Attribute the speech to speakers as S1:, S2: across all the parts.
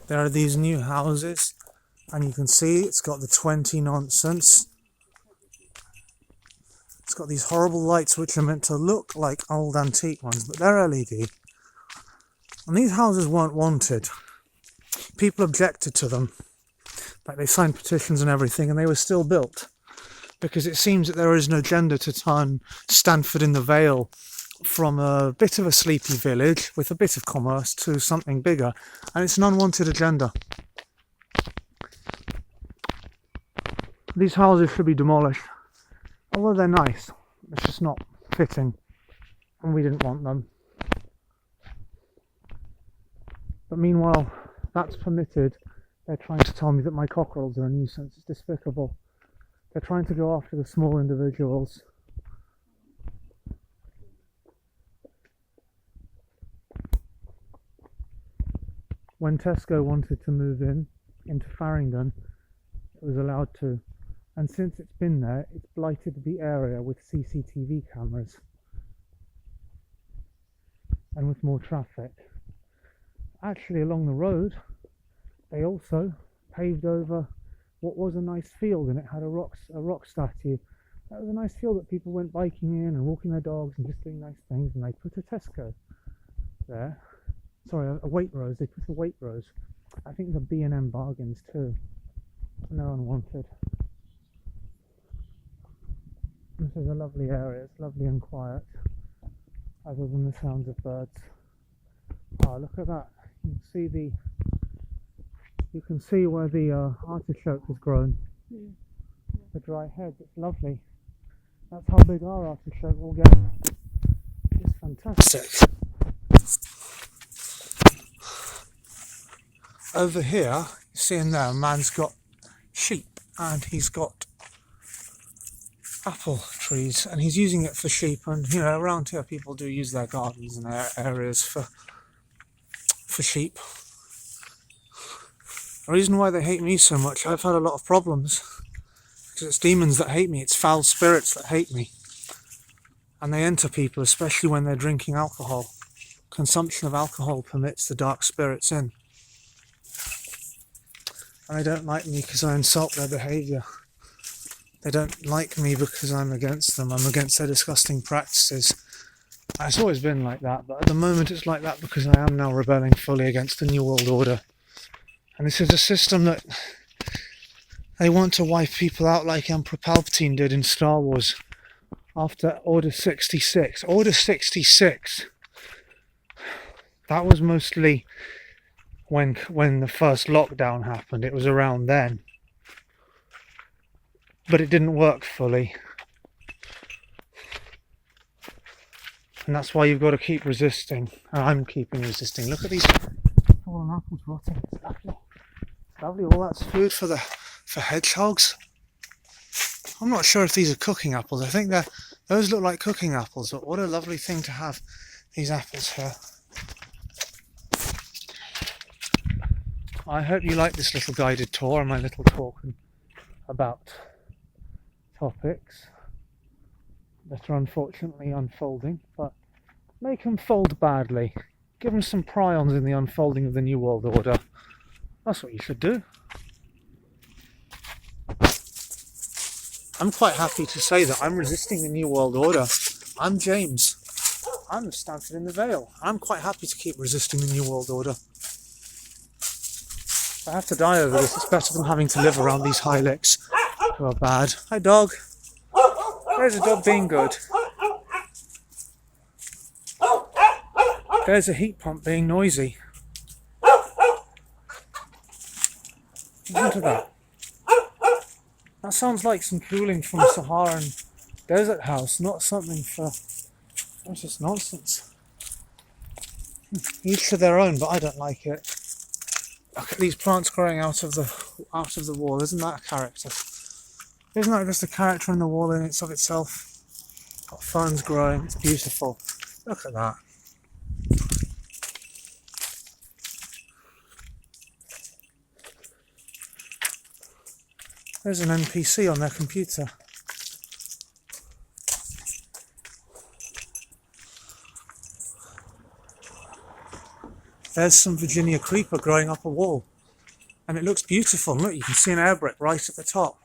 S1: There are these new houses, and you can see it's got the 20 nonsense. It's got these horrible lights which are meant to look like old antique ones, but they're LED. And these houses weren't wanted. People objected to them. Like, they signed petitions and everything, and they were still built. Because it seems that there is no agenda to turn Stanford in the Vale from a bit of a sleepy village with a bit of commerce to something bigger. And it's an unwanted agenda. These houses should be demolished. Although they're nice, it's just not fitting. And we didn't want them. But meanwhile, that's permitted. They're trying to tell me that my cockerels are a nuisance. It's despicable. They're trying to go after the small individuals. When Tesco wanted to move into Farringdon, it was allowed to. And since it's been there, it's blighted the area with CCTV cameras. And with more traffic. Actually, along the road, they also paved over what was a nice field, and it had a rock statue. That was a nice field that people went biking in and walking their dogs and just doing nice things, and they put a Tesco there. Sorry, a Waitrose. They put a Waitrose. I think the B&M bargains too. And they're unwanted. This is a lovely area. It's lovely and quiet, other than the sounds of birds. Oh, look at that. You can see where the artichoke has grown. Yeah. The dry heads, it's lovely. That's how big our artichoke will get. It's fantastic. Over here, you see in there, a man's got sheep and he's got apple trees and he's using it for sheep. And you know, around here people do use their gardens and their areas for sheep. The reason why they hate me so much, I've had a lot of problems. Because it's demons that hate me, it's foul spirits that hate me. And they enter people, especially when they're drinking alcohol. Consumption of alcohol permits the dark spirits in. And they don't like me because I insult their behaviour. They don't like me because I'm against them. I'm against their disgusting practices. It's always been like that, but at the moment it's like that because I am now rebelling fully against the New World Order. And this is a system that they want to wipe people out like Emperor Palpatine did in Star Wars after Order 66. Order 66, that was mostly when the first lockdown happened. It was around then. But it didn't work fully. And that's why you've got to keep resisting. And I'm keeping resisting. Look at these fallen apples rotting. It's lovely. It's lovely. All that's food for hedgehogs. I'm not sure if these are cooking apples. I think those look like cooking apples. But what a lovely thing to have these apples here. I hope you like this little guided tour and my little talk about topics that are unfortunately unfolding, but make them fold badly. Give them some prions in the unfolding of the New World Order. That's what you should do. I'm quite happy to say that I'm resisting the New World Order. I'm James. I'm Stanford in the Vale. I'm quite happy to keep resisting the New World Order. If I have to die over this, it's better than having to live around these high licks who are bad. Hi, dog. There's a dog being good. There's a heat pump being noisy. Listen to that. That sounds like some cooling from a Saharan desert house, not something for... That's just nonsense. Each to their own, but I don't like it. Look at these plants growing out of the wall. Isn't that a character? Isn't that just a character in the wall in its of itself? Got ferns growing. It's beautiful. Look at that. There's an NPC on their computer. There's some Virginia creeper growing up a wall. And it looks beautiful. Look, you can see an air brick right at the top.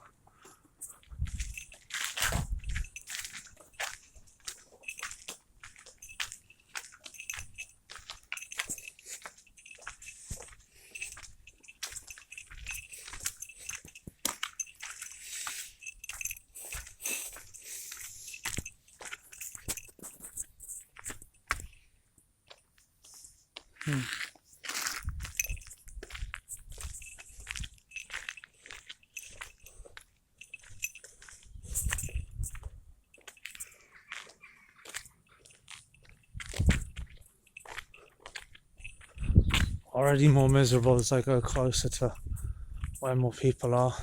S1: Already more miserable as I go closer to where more people are.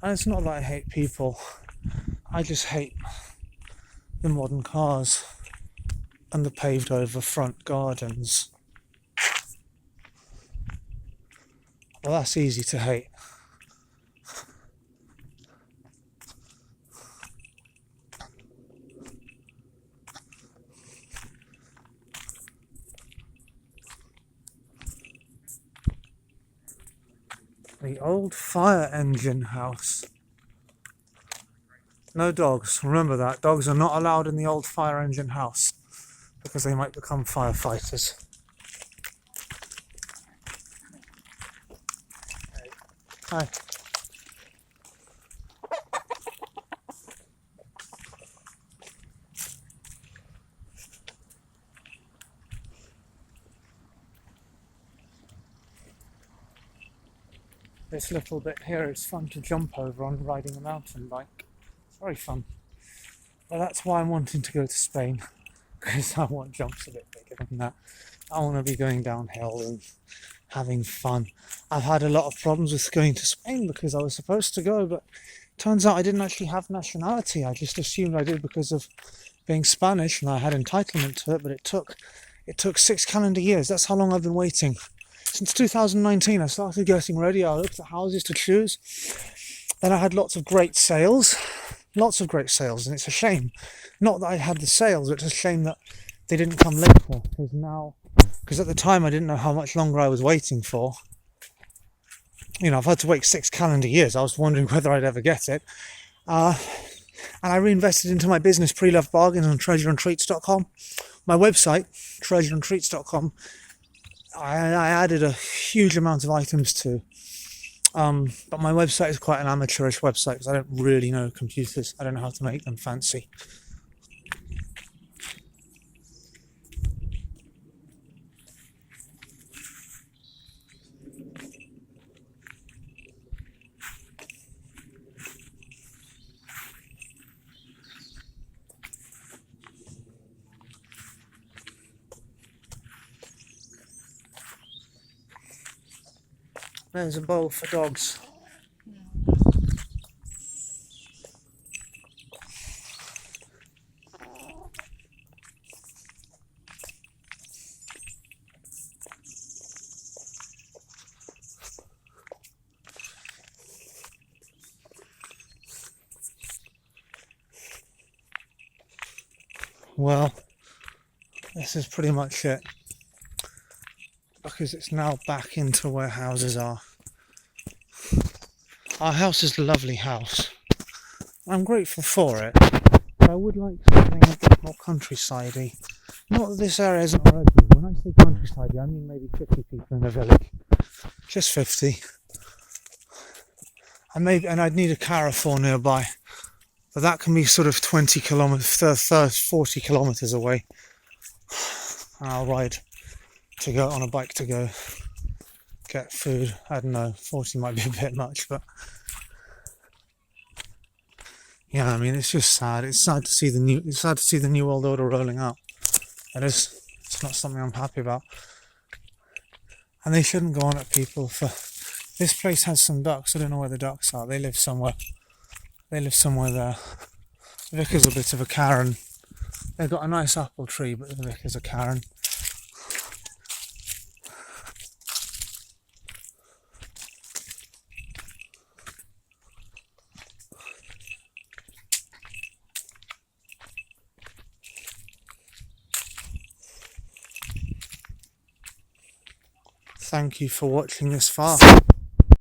S1: And it's not that I hate people, I just hate the modern cars and the paved over front gardens. Well, that's easy to hate. The old fire engine house. No dogs, remember that. Dogs are not allowed in the old fire engine house because they might become firefighters. Hi. This little bit here is fun to jump over on riding a mountain bike. It's very fun. Well, that's why I'm wanting to go to Spain, because I want jumps a bit bigger than that. I want to be going downhill and having fun. I've had a lot of problems with going to Spain because I was supposed to go, but turns out I didn't actually have nationality. I just assumed I did because of being Spanish and I had entitlement to it, but it took 6 calendar years. That's how long I've been waiting. Since 2019, I started getting ready. I looked at houses to choose. Then I had lots of great sales, and it's a shame. Not that I had the sales, but it's a shame that they didn't come later. Because at the time I didn't know how much longer I was waiting for. You know, I've had to wait 6 calendar years. I was wondering whether I'd ever get it. And I reinvested into my business, Pre-Loved Bargains, on treasureandtreats.com. My website, treasureandtreats.com. I added a huge amount of items to, but my website is quite an amateurish website because I don't really know computers. I don't know how to make them fancy. There's a bowl for dogs. Well, this is pretty much it, because it's now back into where houses are. Our house is a lovely house. I'm grateful for it, but I would like something a bit more countryside-y. Not that this area isn't already. When I say countryside-y, I mean maybe 50 people in the village. Just 50. And I'd need a Carrefour nearby. But that can be sort of 20 kilometers, 40 kilometers away. And I'll ride to go on a bike to go get food. I don't know, 40 might be a bit much, but yeah, I mean, it's just sad. It's sad to see the new world order rolling out. It is. It's not something I'm happy about. And they shouldn't go on at people for. This place has some ducks. I don't know where the ducks are. They live somewhere there. The vicar's a bit of a Karen. They've got a nice apple tree, but the vicar's a Karen. Thank you for watching this far.